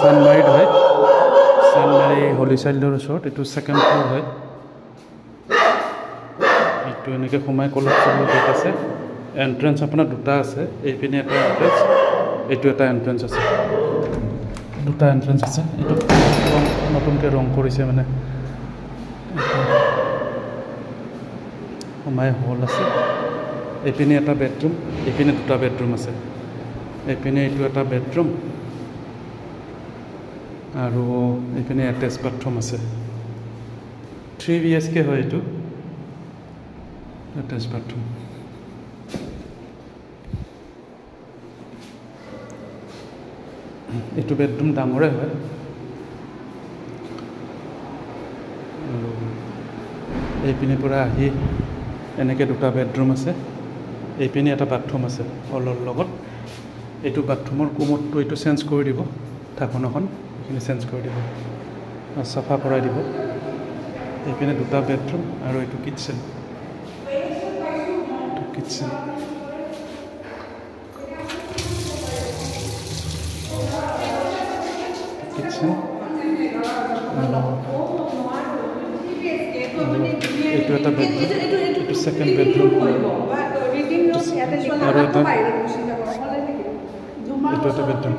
চানমাৰীত হয় চানমাৰী হলি চাইল্ডৰ ওচৰত এইটো ছেকেণ্ড ফ্ল'ৰ হয় এইটো এনেকৈ সোমাই কলেজ গেট আছে এণ্ট্ৰেঞ্চ আপোনাৰ দুটা আছে এইপিনে এটা এণ্ট্ৰেঞ্চ এইটো এটা এণ্ট্ৰেঞ্চ আছে দুটা এণ্ট্ৰেঞ্চ আছে এইটো নতুনকৈ ৰং কৰিছে মানে সোমাই হল আছে এইপিনে এটা বেডৰুম এইপিনে দুটা বেডৰুম আছে এইপিনে এইটো এটা বেডৰুম আৰু এইপিনে এটেচ বাথৰুম আছে 3 BHK হয় এইটো এটেচ বাথৰুম এইটো বেডৰুম ডাঙৰে হয় আৰু এইপিনে পৰা আহি এনেকৈ দুটা বেডৰুম আছে এইপিনে এটা বাথৰুম আছে হলৰ লগত এইটো বাথৰুমৰ কোমোডটো এইটো চেঞ্জ কৰি দিব ঢাকোনখন এইখিনি চেঞ্জ কৰি দিব আৰু চাফা কৰাই দিব এইপিনে দুটা বেডৰুম আৰু এইটো কিটচেন কিটচেন কিটচেন এইটো এটা বেডৰুম এইটো ছেকেণ্ড বেডৰুম আৰু এইটো এটা বেডৰুম